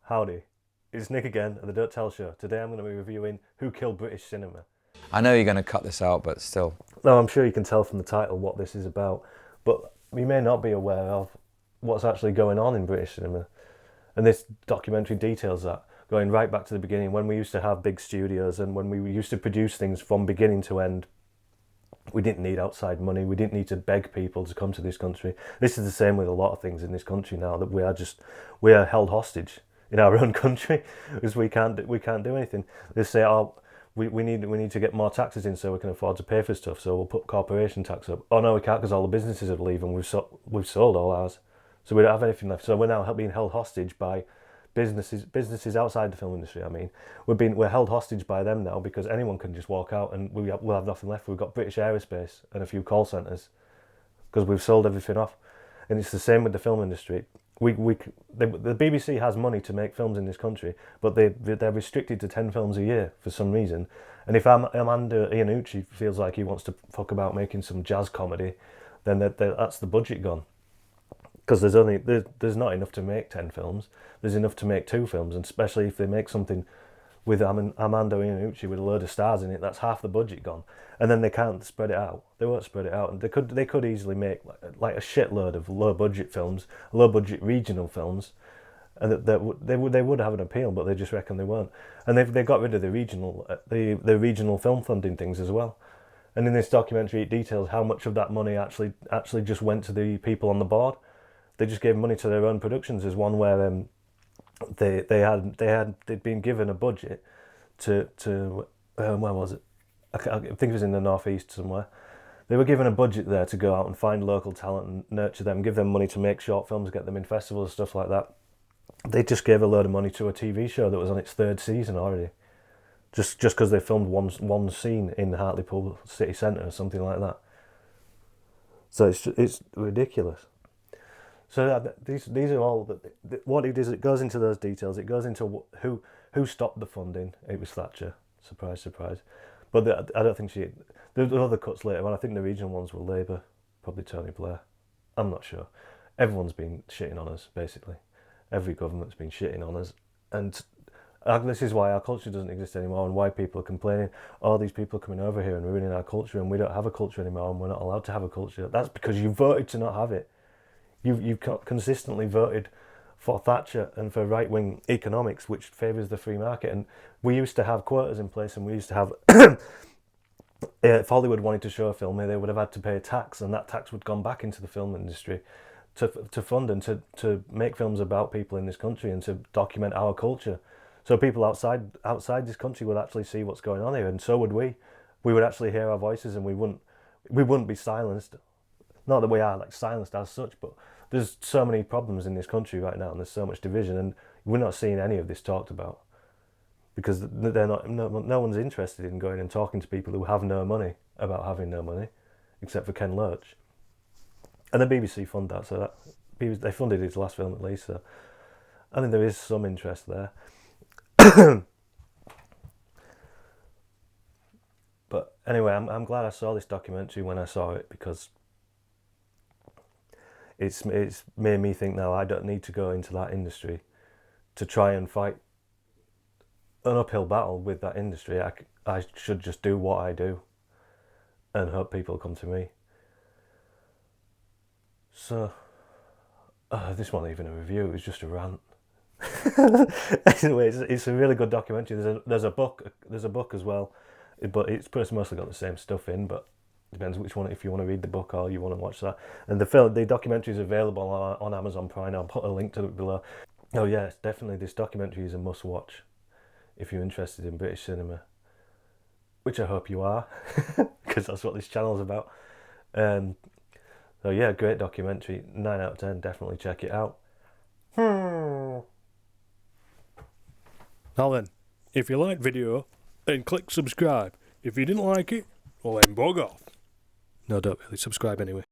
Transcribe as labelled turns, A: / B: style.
A: Howdy, it's Nick again at the Don't Tell Show. Today I'm going to be reviewing Who Killed British Cinema.
B: I know you're going to cut this out, but still.
A: Now I'm sure you can tell from the title what this is about, but you may not be aware of what's actually going on in British cinema. And this documentary details that, going right back to the beginning, when we used to have big studios and when we used to produce things from beginning to end. We didn't need outside money. We didn't need to beg people to come to this country. This is the same with a lot of things in this country now, that we are held hostage in our own country because we can't do anything. They say, oh, we need to get more taxes in so we can afford to pay for stuff. So we'll put corporation tax up. Oh no, we can't because all the businesses are leaving. We've sold all ours, so we don't have anything left. So we're now being held hostage by businesses outside the film industry. I mean, we're held hostage by them now because anyone can just walk out and we'll have nothing left. We've got British Aerospace and a few call centres because we've sold everything off. And it's the same with the film industry. The BBC has money to make films in this country, but they're restricted to 10 films a year for some reason. And if Amanda Iannucci feels like he wants to fuck about making some jazz comedy, then that's the budget gone. Because there's not enough to make 10 films. There's enough to make 2 films, and especially if they make something with Amanda Iannucci with a load of stars in it, that's half the budget gone. And then they can't spread it out. They won't spread it out. And they could easily make like a shitload of low budget films, low budget regional films, and they would have an appeal, but they just reckon they won't. And they got rid of the regional film funding things as well. And in this documentary, it details how much of that money actually just went to the people on the board. They just gave money to their own productions. There's one where they'd been given a budget to where was it? I think it was in the northeast somewhere. They were given a budget there to go out and find local talent and nurture them, give them money to make short films, get them in festivals, stuff like that. They just gave a load of money to a TV show that was on its 3rd season already, just because they filmed one scene in Hartlepool city centre or something like that. So it's ridiculous. So these are all what it is. It goes into those details. It goes into who stopped the funding. It was Thatcher. Surprise, surprise. But I don't think there were other cuts later on. I think the regional ones were Labour, probably Tony Blair. I'm not sure. Everyone's been shitting on us, basically. Every government's been shitting on us, and this is why our culture doesn't exist anymore, and why people are complaining. Oh, these people are coming over here and ruining our culture, and we don't have a culture anymore, and we're not allowed to have a culture. That's because you voted to not have it. You've consistently voted for Thatcher and for right-wing economics, which favours the free market. And we used to have quotas in place, and we used to have if Hollywood wanted to show a film here, they would have had to pay a tax, and that tax would have gone back into the film industry to fund and to make films about people in this country and to document our culture. So people outside this country would actually see what's going on here, and so would we. We would actually hear our voices, and we wouldn't be silenced. Not that we are like silenced as such, but there's so many problems in this country right now, and there's so much division, and we're not seeing any of this talked about because no one's interested in going and talking to people who have no money about having no money, except for Ken Loach. And the BBC fund that, so they funded his last film at least. So I think there is some interest there. But anyway, I'm glad I saw this documentary when I saw it, because it's made me think now I don't need to go into that industry to try and fight an uphill battle with that industry. I should just do what I do and hope people come to me. So this wasn't even a review, it was just a rant. Anyway, it's a really good documentary. There's a book as well, but it's mostly got the same stuff in, but depends which one, if you want to read the book or you want to watch that. And the documentary is available on Amazon Prime. I'll put a link to it below. Oh yeah, definitely this documentary is a must watch if you're interested in British cinema, which I hope you are, because that's what this channel's about. So yeah, great documentary, 9 out of 10, definitely check it out. Now then, if you liked video, then click subscribe. If you didn't like it, well then bug off. No, don't really subscribe anyway.